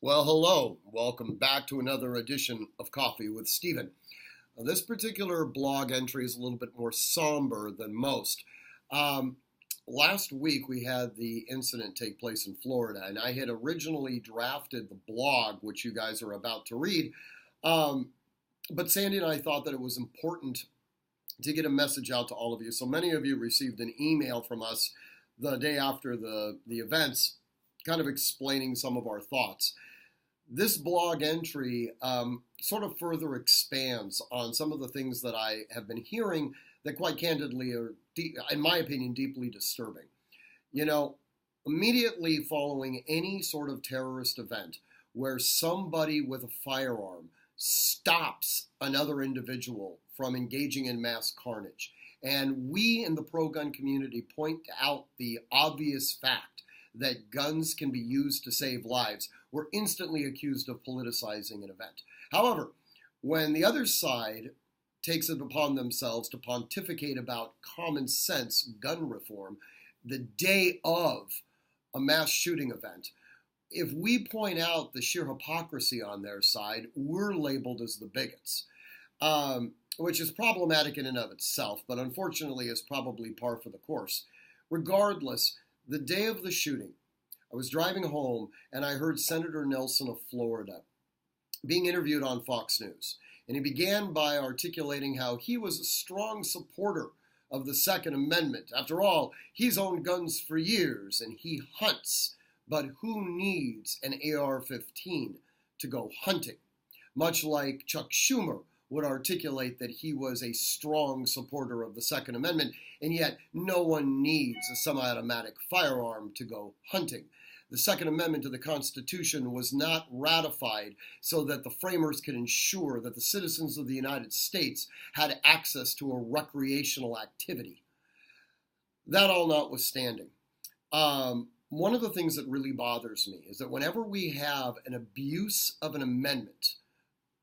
Well, hello. Welcome back to another edition of Coffee with Stephen. This particular blog entry is a little bit more somber than most. Last week we had the incident take place in Florida, and I had originally drafted the blog, which you guys are about to read. But Sandy and I thought that it was important to get a message out to all of you. So many of you received an email from us the day after the events, kind of explaining some of our thoughts. This blog entry sort of further expands on some of the things that I have been hearing that quite candidly are, in my opinion, deeply disturbing. You know, immediately following any sort of terrorist event where somebody with a firearm stops another individual from engaging in mass carnage, and we in the pro-gun community point out the obvious fact that guns can be used to save lives, we're instantly accused of politicizing an event. However, when the other side takes it upon themselves to pontificate about common sense gun reform the day of a mass shooting event, if we point out the sheer hypocrisy on their side, we're labeled as the bigots, which is problematic in and of itself, but unfortunately is probably par for the course. Regardless, the day of the shooting, I was driving home and I heard Senator Nelson of Florida being interviewed on Fox News. And he began by articulating how he was a strong supporter of the Second Amendment. After all, he's owned guns for years and he hunts. But who needs an AR-15 to go hunting? Much like Chuck Schumer would articulate that he was a strong supporter of the Second Amendment, and yet no one needs a semi-automatic firearm to go hunting. The Second Amendment to the Constitution was not ratified so that the framers could ensure that the citizens of the United States had access to a recreational activity. That all notwithstanding, one of the things that really bothers me is that whenever we have an abuse of an amendment,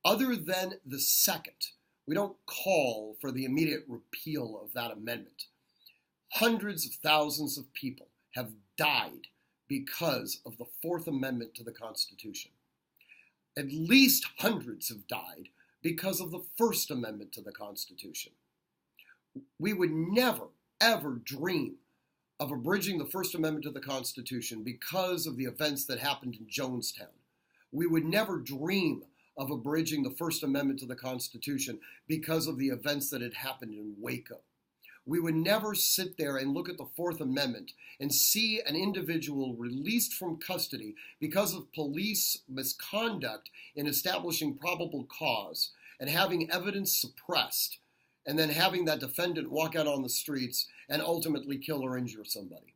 other than the second, we don't call for the immediate repeal of that amendment. Hundreds of thousands of people have died because of the Fourth Amendment to the Constitution. At least hundreds have died because of the First Amendment to the Constitution. We would never, ever dream of abridging the First Amendment to the Constitution because of the events that happened in Jonestown. We would never dream of abridging the First Amendment to the Constitution because of the events that had happened in Waco. We would never sit there and look at the Fourth Amendment and see an individual released from custody because of police misconduct in establishing probable cause and having evidence suppressed, and then having that defendant walk out on the streets and ultimately kill or injure somebody.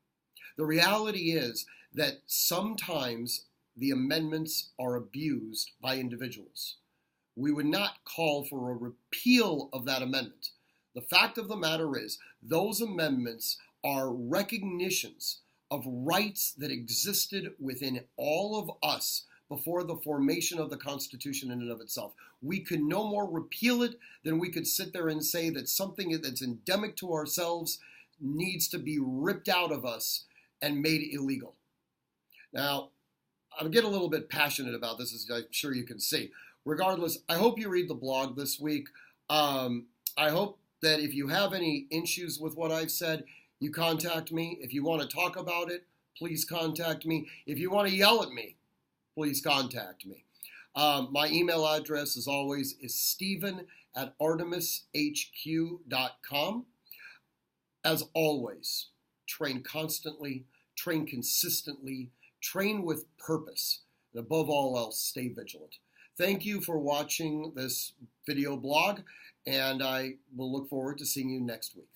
The reality is that sometimes the amendments are abused by individuals. We would not call for a repeal of that amendment. The fact of the matter is, those amendments are recognitions of rights that existed within all of us before the formation of the Constitution in and of itself. We could no more repeal it than we could sit there and say that something that's endemic to ourselves needs to be ripped out of us and made illegal. Now, I'm getting a little bit passionate about this, as I'm sure you can see. Regardless, I hope you read the blog this week. I hope that if you have any issues with what I've said, you contact me. If you want to talk about it, please contact me. If you want to yell at me, please contact me. My email address, as always, is stephen@artemishq.com. As always, train constantly, train consistently, train with purpose, and above all else, stay vigilant. Thank you for watching this video blog, and I will look forward to seeing you next week.